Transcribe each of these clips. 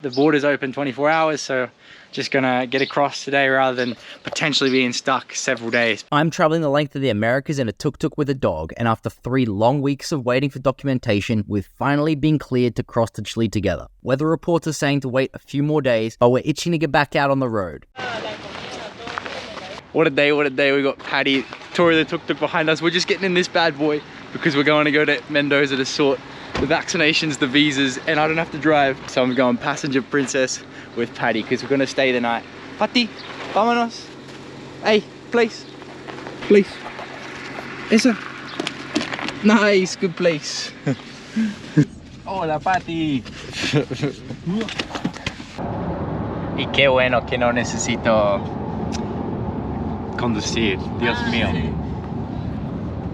The border's open 24 hours, so just gonna get across today rather than potentially being stuck several days. I'm traveling the length of the Americas in a tuk-tuk with a dog, and after 3 long weeks of waiting for documentation, we've finally been cleared to cross to Chile together. Weather reports are saying to wait a few more days, but we're itching to get back out on the road. What a day, what a day. We got Patty, Tori the tuk-tuk behind us. We're just getting in this bad boy because we're going to go to Mendoza to sort the vaccinations, the visas, and I don't have to drive. So I'm going passenger princess with Patty because we're gonna stay the night. Patty, vámonos. Hey, place. Place. Esa. Nice, good place. Hola, Patty. Y qué bueno que no necesito conducir. Dios mío.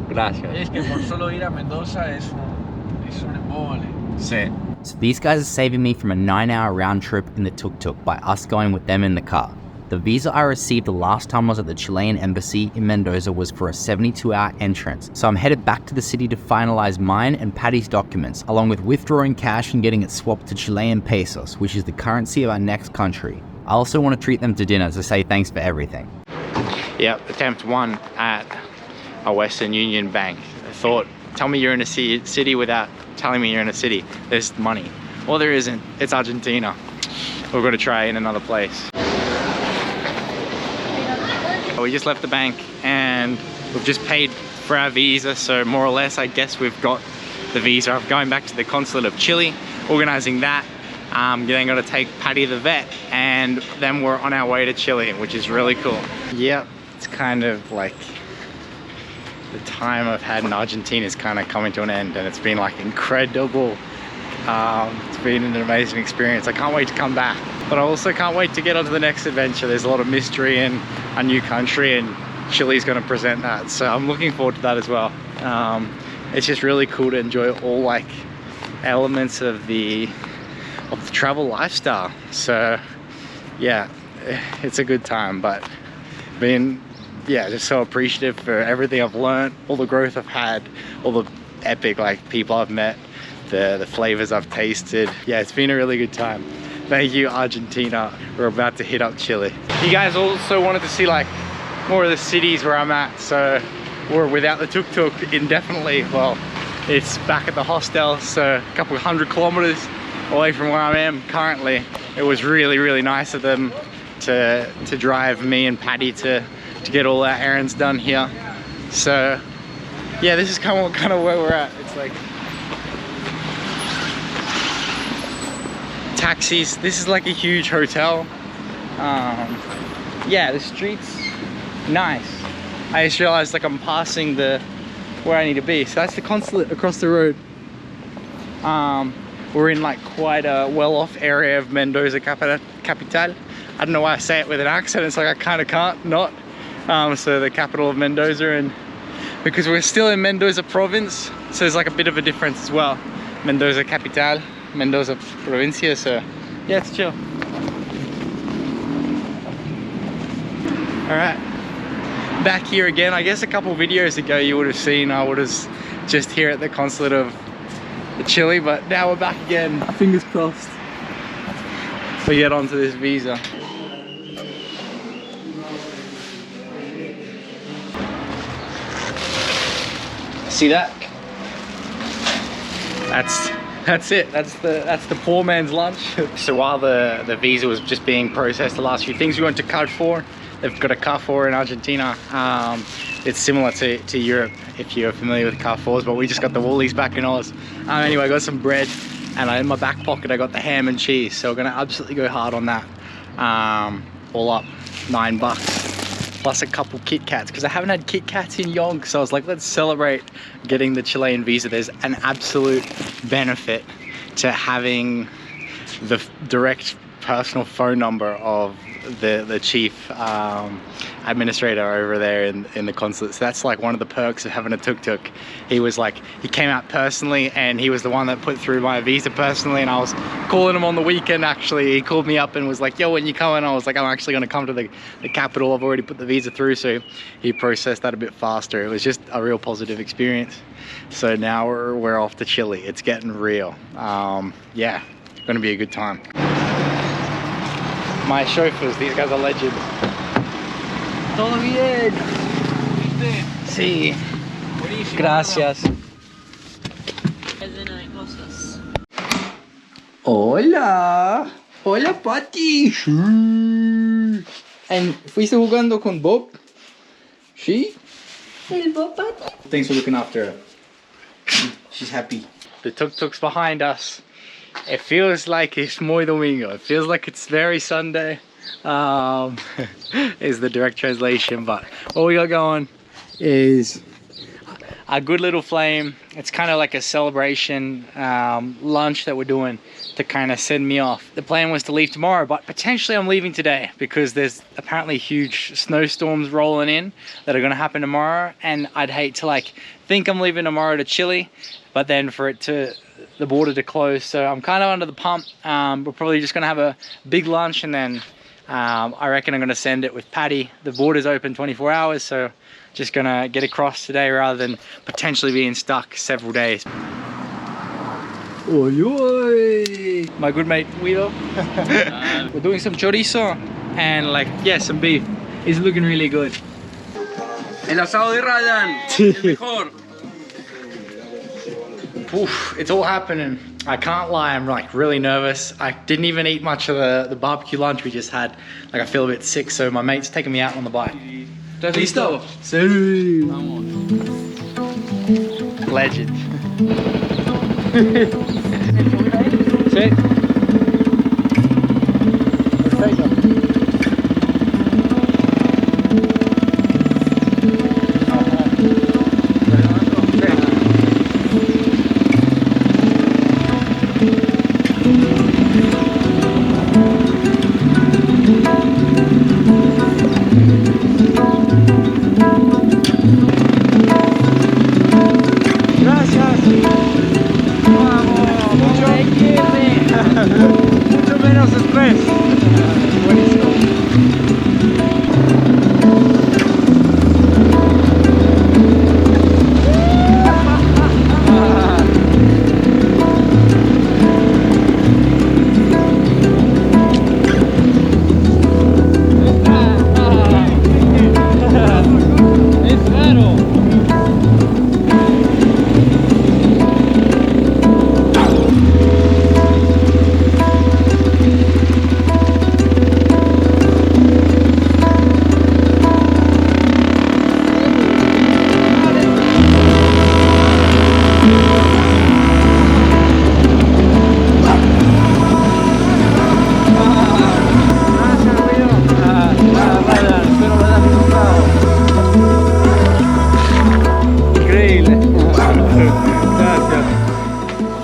Gracias. Es que por solo ir a Mendoza es un embole. Sí. So these guys are saving me from a 9-hour round trip in the tuk-tuk by us going with them in the car. The visa I received the last time I was at the Chilean embassy in Mendoza was for a 72-hour entrance, so I'm headed back to the city to finalize mine and Patty's documents, along with withdrawing cash and getting it swapped to Chilean pesos, which is the currency of our next country. I also want to treat them to dinner to say thanks for everything. Yep, attempt 1 at a Western Union bank. I thought, tell me you're in a city without telling me you're in a city. There's money. Well, there isn't. It's Argentina. We're going to try in another place. We just left the bank and we've just paid for our visa, so more or less I guess we've got the visa. I'm going back to the consulate of Chile, organizing that. Then going to take Patty the vet, and then we're on our way to Chile, which is really cool. Yep, it's kind of like the time I've had in Argentina is kind of coming to an end, and it's been like incredible. It's been an amazing experience. I can't wait to come back, but I also can't wait to get on to the next adventure. There's a lot of mystery in a new country, and Chile's going to present that, so I'm looking forward to that as well. It's just really cool to enjoy all like elements of the travel lifestyle. So yeah, it's a good time, but just so appreciative for everything I've learned, all the growth I've had, all the epic like people I've met, the flavors I've tasted. Yeah, it's been a really good time. Thank you, Argentina. We're about to hit up Chile. You guys also wanted to see like more of the cities where I'm at, so we're without the tuk-tuk indefinitely. Well, it's back at the hostel, so a couple 100 kilometers away from where I am currently. It was really, really nice of them to drive me and Patty to get all our errands done here. So yeah, this is kind of where we're at. It's like taxis. This is like a huge hotel. Yeah, the streets nice. I just realized like I'm passing where I need to be. So that's the consulate across the road. We're in like quite a well-off area of Mendoza capital. I don't know why I say it with an accent. It's like I kind of can't not. So the capital of Mendoza, and because we're still in Mendoza province, so there's like a bit of a difference as well. Mendoza capital, Mendoza provincia, so yeah, it's chill. All right, back here again. I guess a couple videos ago you would have seen I was just here at the consulate of Chile, but now we're back again. Fingers crossed we get onto this visa. See that? That's it. That's the poor man's lunch. So while the visa was just being processed, the last few things, we went to Carrefour. They've got a Carrefour in Argentina. It's similar to Europe if you're familiar with Carrefours, but we just got the Woolies back in Oz. Anyway, I got some bread, and in my back pocket I got the ham and cheese, so we're gonna absolutely go hard on that. All up $9 plus a couple Kit Kats, because I haven't had Kit Kats in yonks, so I was like, let's celebrate getting the Chilean visa. There's an absolute benefit to having the direct personal phone number of the chief administrator over there in the consulate. So that's like one of the perks of having a tuk-tuk. He was like, he came out personally, and he was the one that put through my visa personally, and I was calling him on the weekend actually. He called me up and was like, yo, when you coming? I was like, I'm actually gonna come to the capital. I've already put the visa through, so he processed that a bit faster. It was just a real positive experience. So now we're off to Chile. It's getting real. Yeah, gonna be a good time. my chauffeurs. These guys are legend. Todo bien. Sí. Gracias. Hola. Hola, Pati. And fuiste jugando con Bob? Sí? El Bob Pati. Thanks for looking after her. She's happy. The tuk-tuk's behind us. It feels like it's muy domingo. It feels like it's very Sunday. Is the direct translation, but what we got going is a good little flame. It's kind of like a celebration lunch that we're doing to kind of send me off. The plan was to leave tomorrow, but potentially I'm leaving today because there's apparently huge snowstorms rolling in that are going to happen tomorrow, and I'd hate to like think I'm leaving tomorrow to Chile, but then for it to the border to close. So I'm kind of under the pump. We're probably just going to have a big lunch, and then I reckon I'm going to send it with Patty. The border's open 24 hours, so just going to get across today rather than potentially being stuck several days. Oi, oi. My good mate Guido. We're doing some chorizo and like, yeah, some beef. It's looking really good. El asado de Ryan, el mejor. Oof, it's all happening. I can't lie, I'm like really nervous. I didn't even eat much of the barbecue lunch we just had. Like I feel a bit sick, so my mate's taking me out on the bike. ¿Listo? Sí. Vamos. Legend. Sí. Perfecto. Mucho menos estrés. Buenísimo. Es raro.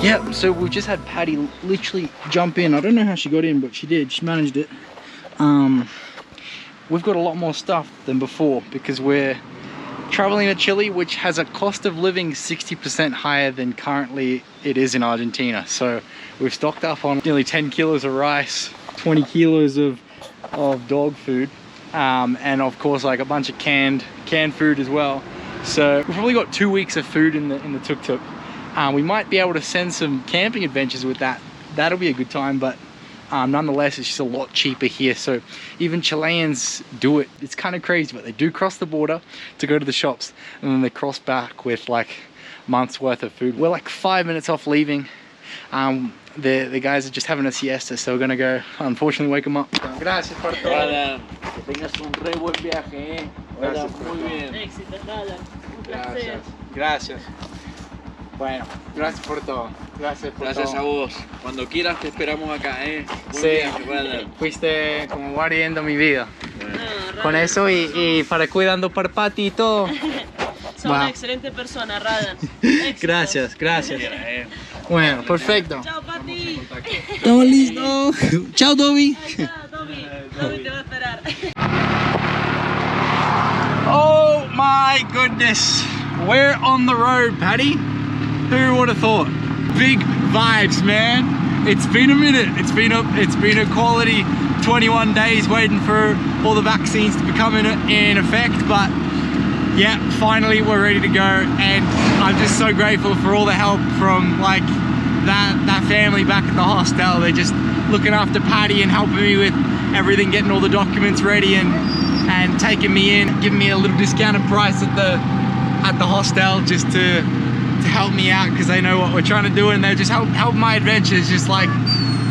Yep, so we just had Patty literally jump in. I don't know how she got in, but she did. She managed it. We've got a lot more stuff than before because we're traveling to Chile, which has a cost of living 60% higher than currently it is in Argentina. So we've stocked up on nearly 10 kilos of rice, 20 kilos of dog food, and of course like a bunch of canned food as well. So we've probably got 2 weeks of food in the tuk-tuk. We might be able to send some camping adventures with that. That'll be a good time, but nonetheless, it's just a lot cheaper here. So even Chileans do it. It's kind of crazy, but they do cross the border to go to the shops, and then they cross back with like months worth of food. We're like 5 minutes off leaving. The guys are just having a siesta, so we're gonna go, unfortunately, wake them up. Gracias por todo. Ryan, que tengas un re buen viaje, Gracias. Muy bien. Éxito, Ryan. Un placer. Gracias. Bueno, gracias por todo. Gracias por Gracias todo. a vos. Cuando quieras te esperamos acá, Buen Sí, viaje, Ryan. fuiste como guardiando mi vida. Bueno. No, Con Ryan, eso y para cuidando por Pati y todo. sos Va. una excelente persona, Ryan. Éxitos. Gracias, gracias. Quiera, Bueno, perfecto. Chao, Pati. Estamos listos. Chao, Toby. Chao, Toby. Toby te va a esperar. Oh my goodness. We're on the road, Patty. Who would have thought? Big vibes, man. It's been a minute. It's been a quality 21 days waiting for all the vaccines to become in effect, but yeah, finally we're ready to go, and I'm just so grateful for all the help from like that family back at the hostel. looking after Patty and helping me with everything, getting all the documents ready and taking me in, giving me a little discounted price at the hostel just to help me out because they know what we're trying to do, and they just help my adventures. Just like,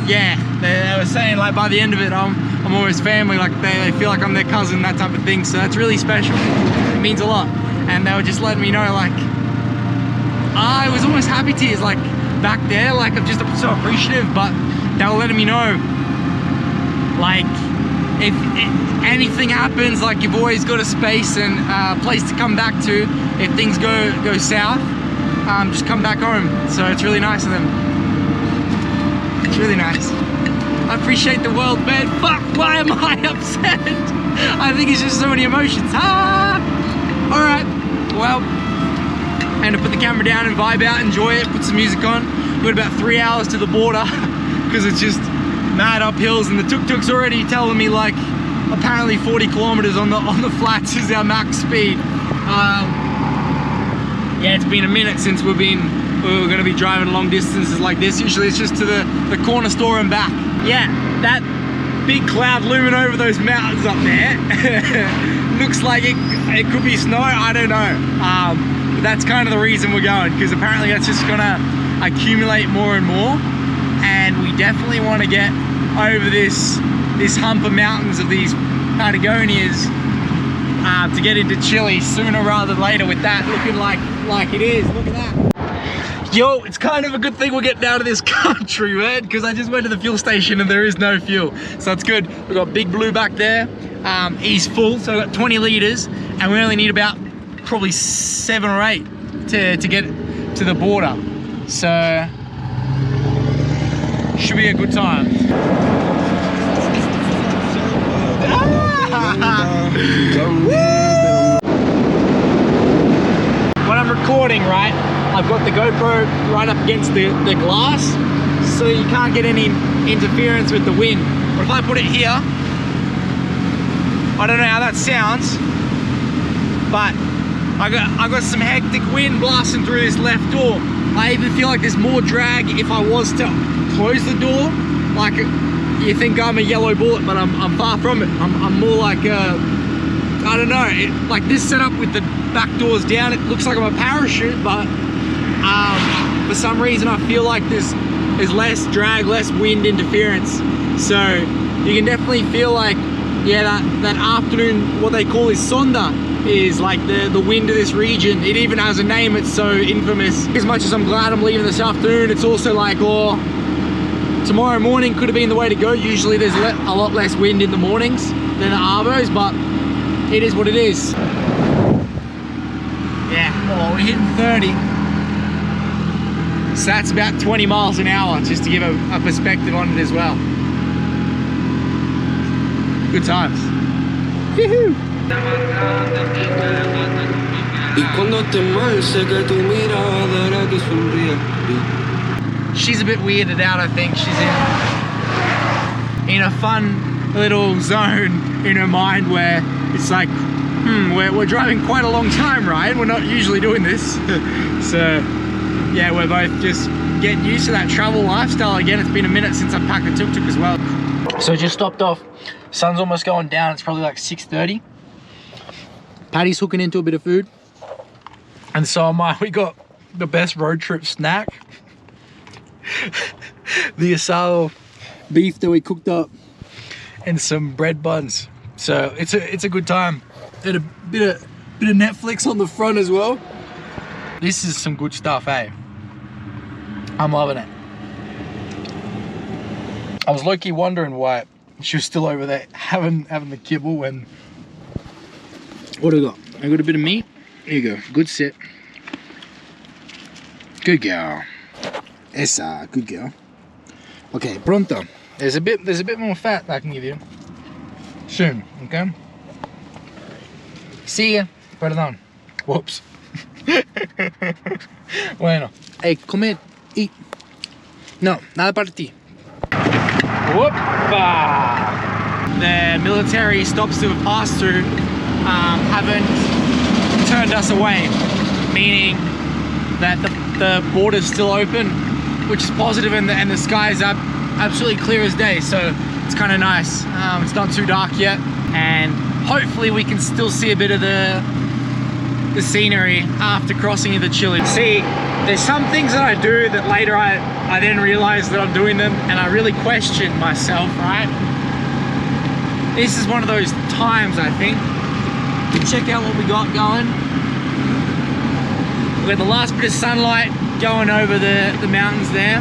yeah, they were saying like by the end of it, I'm almost family. Like they feel like I'm their cousin, that type of thing. So that's really special. It means a lot. And they were just letting me know, like, I was almost happy tears, like back there, like I'm just so appreciative. But they were letting me know, like, if anything happens, like you've always got a space and a place to come back to. If things go south, just come back home. So it's really nice of them. It's really nice. I appreciate the world, man. Fuck, why am I upset? I think it's just so many emotions. All right, well, I'm gonna put the camera down and vibe out, enjoy it, put some music on. We've got about 3 hours to the border because it's just mad up hills, and the tuk-tuk's already telling me like apparently 40 kilometers on the flats is our max speed. Yeah, it's been a minute since we were gonna be driving long distances like this. Usually it's just to the corner store and back. Yeah, that big cloud looming over those mountains up there looks like it could be snow. I don't know. But that's kind of the reason we're going, because apparently that's just gonna accumulate more and more, and we definitely want to get over this hump of mountains of these Patagonias to get into Chile sooner rather than later, with that looking like it is. Look at that. Yo, it's kind of a good thing we're getting out of this country, man, because I just went to the fuel station and there is no fuel. So that's good. We've got Big Blue back there. He's full, so I've got 20 liters, and we only need about probably 7 or 8 to get to the border. So, should be a good time. When I'm recording, right, I've got the GoPro right up against the glass, so you can't get any interference with the wind. But if I put it here, I don't know how that sounds, but I got some hectic wind blasting through this left door. I even feel like there's more drag if I was to close the door. Like, you think I'm a yellow bullet, but I'm far from it. I'm more like I don't know, like this setup with the back doors down, it looks like I'm a parachute, but for some reason I feel like there's less drag, less wind interference. So you can definitely feel like, yeah, that afternoon, what they call is sonda, is like the wind of this region. It even has a name, it's so infamous. As much as I'm glad I'm leaving this afternoon, it's also like, oh, tomorrow morning could have been the way to go. Usually there's a lot less wind in the mornings than the arbos, but it is what it is. Yeah, well, we're hitting 30. So that's about 20 miles an hour, just to give a perspective on it as well. Good times. Woohoo! She's a bit weirded out, I think. She's in a fun little zone in her mind where it's like, we're driving quite a long time, right? We're not usually doing this. So yeah, we're both just getting used to that travel lifestyle again. It's been a minute since I've packed a tuk-tuk as well. So just stopped off. Sun's almost going down. It's probably like 6:30. Patty's hooking into a bit of food, and so am I. We got the best road trip snack. The asado beef that we cooked up, and some bread buns. So it's a good time. And a bit of Netflix on the front as well. This is some good stuff, eh? I'm loving it. I was low-key wondering why she was still over there having the kibble when... What do I got? I got a bit of meat. Here you go. Good sit. Good girl. Esa, good girl. Okay, pronto. There's a bit more fat that I can give you soon, okay? See ya. Perdón. Whoops. Bueno. Hey, comer. Eat. No, nada para ti. Whoopa! The military stops to have passed through haven't turned us away, meaning that the border's still open, which is positive, and the skies absolutely clear as day, so it's kind of nice. It's not too dark yet, and hopefully we can still see a bit of the scenery after crossing into Chile. See, there's some things that I do that later I then realize that I'm doing them, and I really question myself, right? This is one of those times, I think. Check out what we got going. We got the last bit of sunlight going over the mountains there.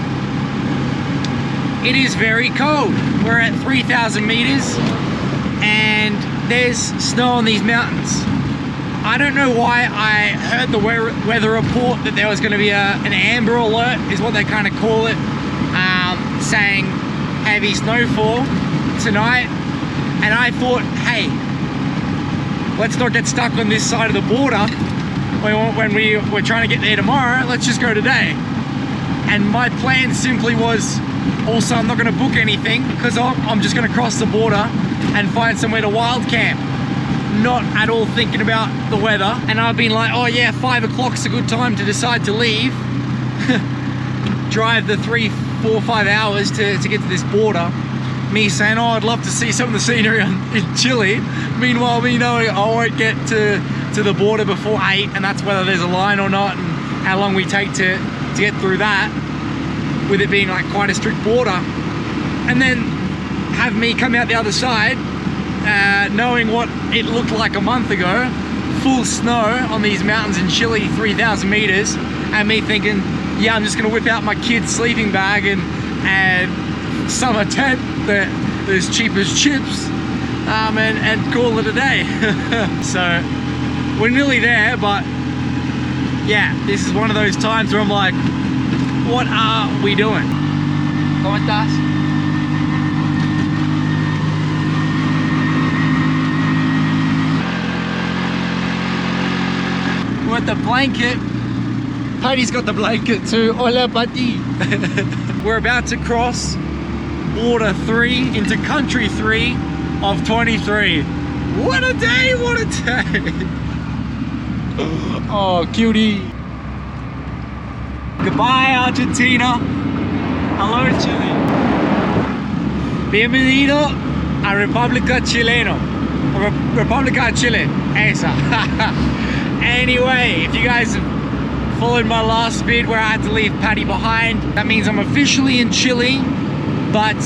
It is very cold. We're at 3,000 meters and there's snow on these mountains. I don't know why I heard the weather report that there was going to be an amber alert, is what they kind of call it, saying heavy snowfall tonight. And I thought, hey, let's not get stuck on this side of the border when we're trying to get there tomorrow. Let's just go today. And my plan simply was, also I'm not going to book anything because I'm just going to cross the border and find somewhere to wild camp. Not at all thinking about the weather. And I've been like, oh yeah, 5 o'clock's a good time to decide to leave. Drive the 3, 4, 5 hours to get to this border. Me saying, oh, I'd love to see some of the scenery in Chile. Meanwhile, me knowing I won't get to the border before 8, and that's whether there's a line or not, and how long we take to get through that, with it being like quite a strict border. And then have me come out the other side, knowing what it looked like a month ago, full snow on these mountains in Chile, 3,000 meters, and me thinking, yeah, I'm just gonna whip out my kid's sleeping bag and summer tent that is cheap as chips, and call it a day. So we're nearly there, but yeah, this is one of those times where I'm like, what are we doing? ¿Cómo estás? With the blanket. Patty's got the blanket too. Hola, Patty. We're about to cross border 3 into country 3 of 23. What a day, what a day. Oh, cutie. Goodbye, Argentina. Hello, Chile. Bienvenido a República Chileno. República Chile. Esa. Anyway, if you guys have followed my last vid where I had to leave Patty behind, that means I'm officially in Chile, but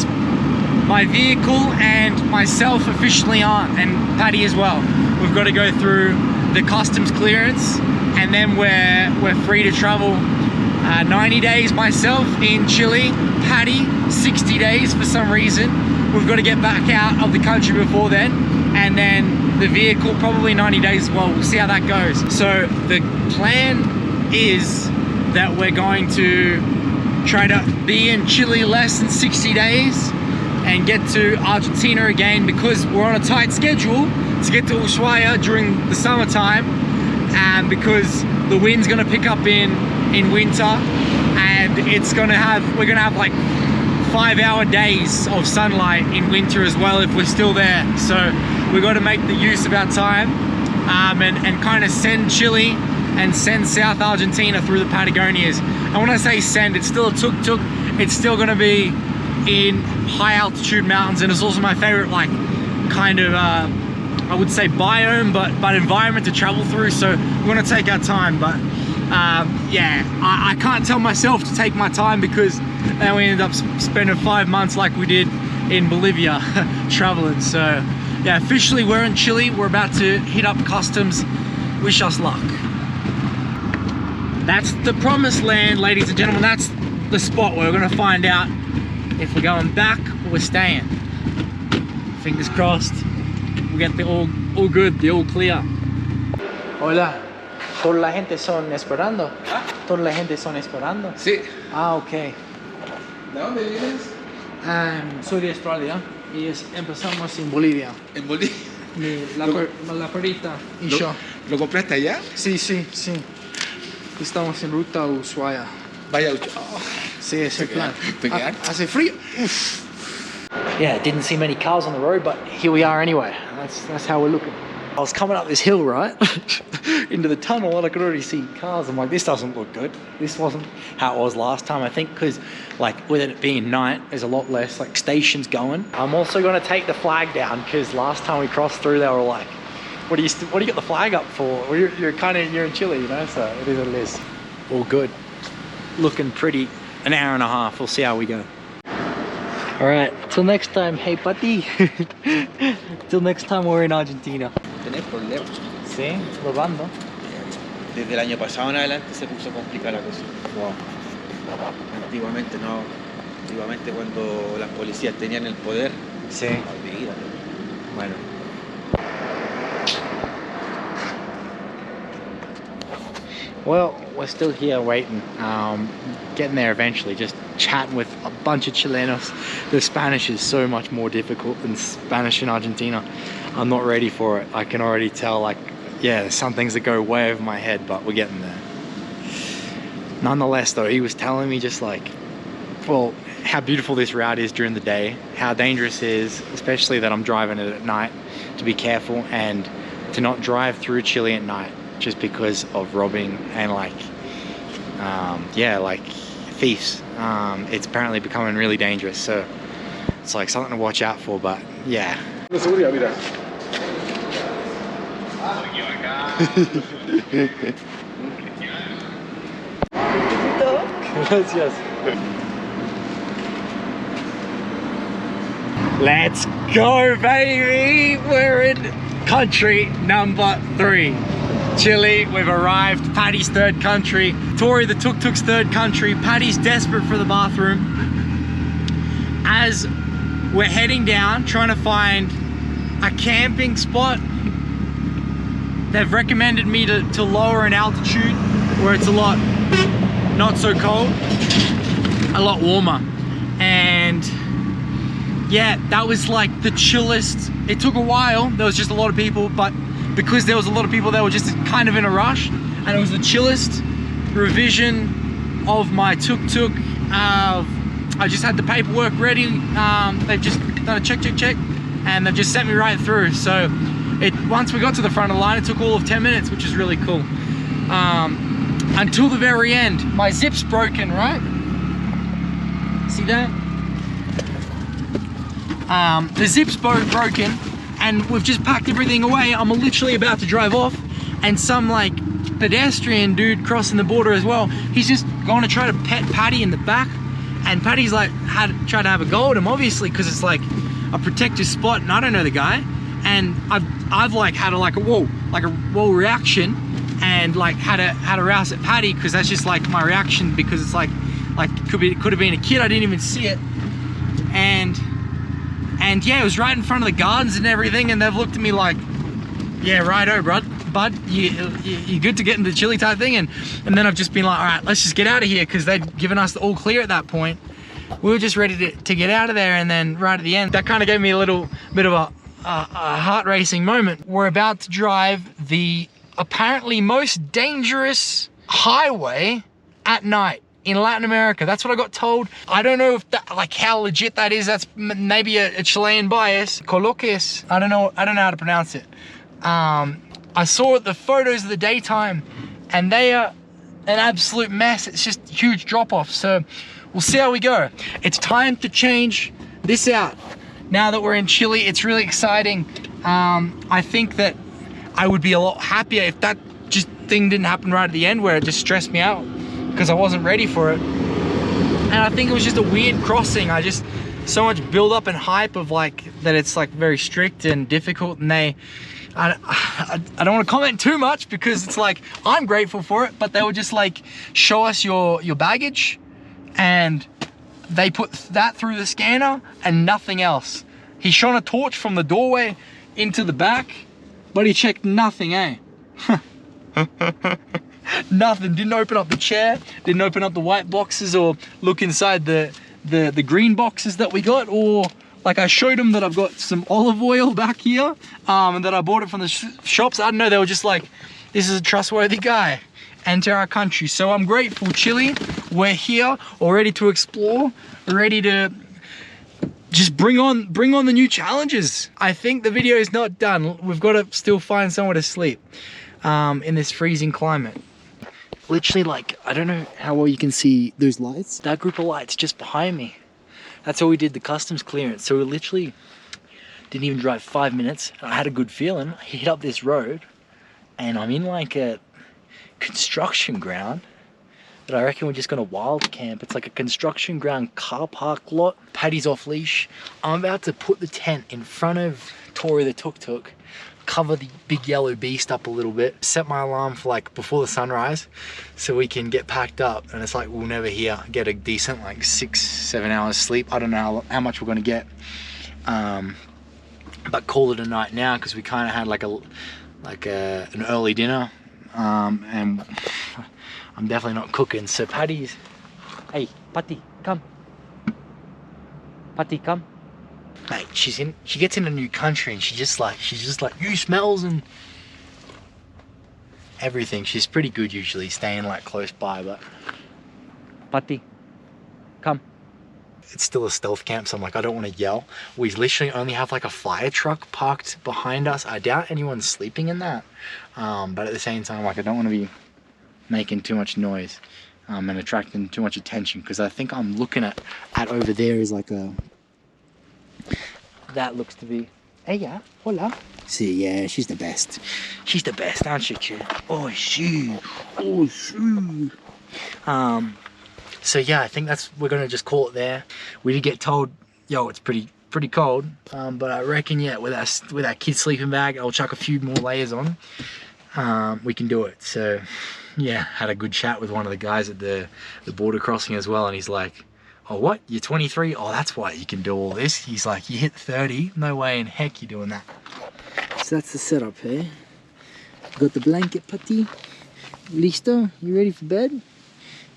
my vehicle and myself officially aren't, and Patty as well. We've got to go through the customs clearance, and then we're free to travel. 90 days myself in Chile, Patty 60 days for some reason. We've got to get back out of the country before then, and then the vehicle probably 90 days as well. We'll see how that goes. So the plan is that we're going to try to be in Chile less than 60 days and get to Argentina again, because we're on a tight schedule to get to Ushuaia during the summertime, and because the wind's going to pick up in winter, and we're gonna have like 5-hour days of sunlight in winter as well if we're still there. So we've got to make the use of our time, and kind of send Chile and send South Argentina through the Patagonias. And when I say send, it's still a tuk-tuk. It's still gonna be in high altitude mountains, and it's also my favorite, like, kind of I would say biome, but environment to travel through. So we're gonna take our time, but yeah, I can't tell myself to take my time, because then we end up spending 5 months like we did in Bolivia traveling. So yeah, officially we're in Chile. We're about to hit up customs. Wish us luck. That's the promised land, ladies and gentlemen. That's the spot where we're gonna find out if we're going back or we're staying. Fingers crossed we get the all good, the all clear. Hola. ¿Toda la gente son esperando? ¿Ah? ¿Toda la gente son esperando? Sí. Ah, ok. ¿De dónde vienes? Soy de Australia y empezamos en Bolivia. En Bolivia. La perrita y yo. ¿Lo compraste allá? Sí. Estamos en ruta a Ushuaia. Vaya. Sí, es el plan. ¿Te quedas? Hace frío. Yeah, didn't see many cars on the road, but here we are anyway. That's how we're looking. I was coming up this hill, right, into the tunnel, and I could already see cars. I'm like, this doesn't look good. This wasn't how it was last time. I think because, like, with it being night, there's a lot less, like, stations going. I'm also going to take the flag down because last time we crossed through, they were like, what do you got the flag up for? Well, you're in Chile, you know, so it is what it is. All good. Looking pretty. An hour and a half. We'll see how we go. All right, till next time. Hey, Pati. Till next time, we're in Argentina. Tener problemas. Sí, probando. Desde el año pasado en adelante se puso complicada la cosa. Wow. Antiguamente no. Antiguamente cuando las policías tenían el poder. Sí. Olvídate. Bueno. Well, we're still here waiting, getting there eventually, just chatting with a bunch of Chilenos. The Spanish is so much more difficult than Spanish in Argentina. I'm not ready for it. I can already tell, like, yeah, there's some things that go way over my head, but we're getting there. Nonetheless, though, he was telling me just like, well, how beautiful this route is during the day, how dangerous it is, especially that I'm driving it at night, to be careful and to not drive through Chile at night. Just because of robbing and like yeah, like thieves. It's apparently becoming really dangerous, so it's like something to watch out for. But yeah. Gracias. Let's go, baby! We're in country number 3. Chile, we've arrived. Patty's third country. Tori the tuk-tuk's third country. Patty's desperate for the bathroom. As we're heading down, trying to find a camping spot, they've recommended me to lower in altitude where it's a lot not so cold, a lot warmer. And yeah, that was like the chillest. It took a while. There was just a lot of people, but because there was a lot of people, they were just kind of in a rush, and it was the chillest revision of my tuk-tuk. I just had the paperwork ready. They've just done a check, and they've just sent me right through. So once we got to the front of the line, it took all of 10 minutes, which is really cool. Until the very end. My zip's broken, right? See that? The zip's broken, and we've just packed everything away. I'm literally about to drive off, and some like pedestrian dude crossing the border as well. He's just going to try to pet Patty in the back, and Patty's like tried to have a go at him, obviously, because it's like a protected spot, and I don't know the guy. And I've like had a whoa reaction, and like had a rouse at Patty, because that's just like my reaction, because it's like could have been a kid. I didn't even see it, and yeah, it was right in front of the gardens and everything, and they've looked at me like, yeah, righto, bud, you good to get into Chile type thing, and then I've just been like, all right, let's just get out of here, because they'd given us the all clear at that point. We were just ready to get out of there, and then right at the end, that kind of gave me a little bit of a heart racing moment. We're about to drive the apparently most dangerous highway at night in Latin America. That's what I got told. I don't know if that, like, how legit that is. That's maybe a Chilean bias. Coloques. I don't know how to pronounce it. I saw the photos of the daytime, and they are an absolute mess. It's just huge drop-off. So we'll see how we go. It's time to change this out. Now that we're in Chile, it's really exciting. I think that I would be a lot happier if that just thing didn't happen right at the end, where it just stressed me out because I wasn't ready for it. And I think it was just a weird crossing. So much build up and hype of like that it's like very strict and difficult, and I don't want to comment too much, because it's like I'm grateful for it, but they would just like show us your baggage, and they put that through the scanner and nothing else. He shone a torch from the doorway into the back, but he checked nothing, eh? Nothing. Didn't open up the chair, didn't open up the white boxes or look inside the green boxes that we got, or like I showed him that I've got some olive oil back here, and that I bought it from the shops. I don't know, they were just like, this is a trustworthy guy. Enter our country. So I'm grateful, Chile. We're here, all ready to explore, ready to just bring on the new challenges. I think the video is not done. We've got to still find somewhere to sleep in this freezing climate. Literally, like, I don't know how well you can see those lights. That group of lights just behind me. That's how we did the customs clearance. So we literally didn't even drive 5 minutes. I had a good feeling. I hit up this road and I'm in like a construction ground that I reckon we're just gonna wild camp. It's like a construction ground car park lot. Paddy's off leash. I'm about to put the tent in front of Tori the tuk-tuk, cover the big yellow beast up a little bit, set my alarm for like before the sunrise so we can get packed up, and it's like we'll never get a decent like 6-7 hours sleep. I don't know how much we're gonna get, but call it a night now because we kind of had an early dinner, and I'm definitely not cooking. So Patty's, hey Patty, come. Patty, come. Mate, she gets in a new country and she's just like, you smells and everything. She's pretty good usually, staying like close by, but Patty, come. It's still a stealth camp, so I'm like, I don't want to yell. We literally only have like a fire truck parked behind us. I doubt anyone's sleeping in that, but at the same time, like, I don't want to be making too much noise and attracting too much attention, because I think I'm looking at over there is like a, that looks to be, hey, yeah, hola. See, yeah, she's the best. She's the best, aren't she, kid? Oh, she. So yeah, I think we're gonna just call it there. We did get told, yo, it's pretty cold, but I reckon, yeah, with our kid's sleeping bag, I'll chuck a few more layers on. We can do it. So yeah, had a good chat with one of the guys at the border crossing as well, and he's like, oh, what, you're 23? Oh, that's why you can do all this. He's like, you hit 30, no way in heck you're doing that. So that's the setup here. Got the blanket, Patty. Listo? You ready for bed?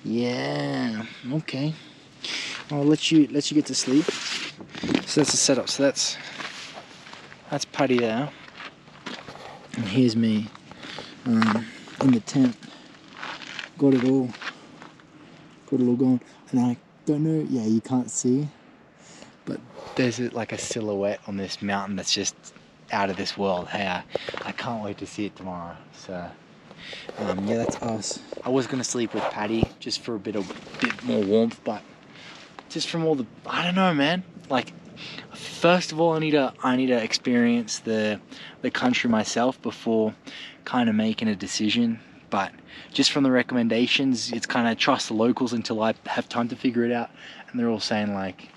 Yeah, okay. I'll let you get to sleep. So that's the setup. So that's Patty there, and here's me in the tent. Got it all going, and I don't know. Yeah, you can't see, but there's like a silhouette on this mountain that's just out of this world. Hey, I can't wait to see it tomorrow. So. Yeah, that's us. I was gonna sleep with Patty just for a bit more warmth, but just from all the, I don't know, man. Like, first of all, I need to experience the country myself before kind of making a decision. But just from the recommendations, it's kind of trust the locals until I have time to figure it out. And they're all saying like,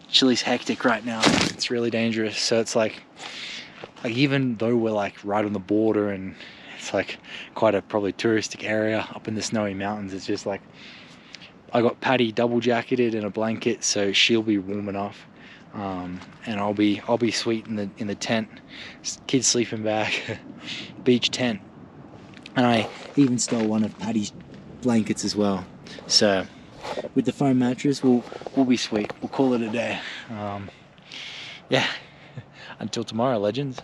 Chile's hectic right now. It's really dangerous. So it's like even though we're like right on the border and it's like quite a probably touristic area up in the snowy mountains, it's just like I got Patty double jacketed in a blanket, so she'll be warm enough, and I'll be sweet in the tent, kids sleeping bag, beach tent, and I even stole one of Patty's blankets as well. So with the foam mattress, we'll be sweet. We'll call it a day. Yeah, until tomorrow, legends.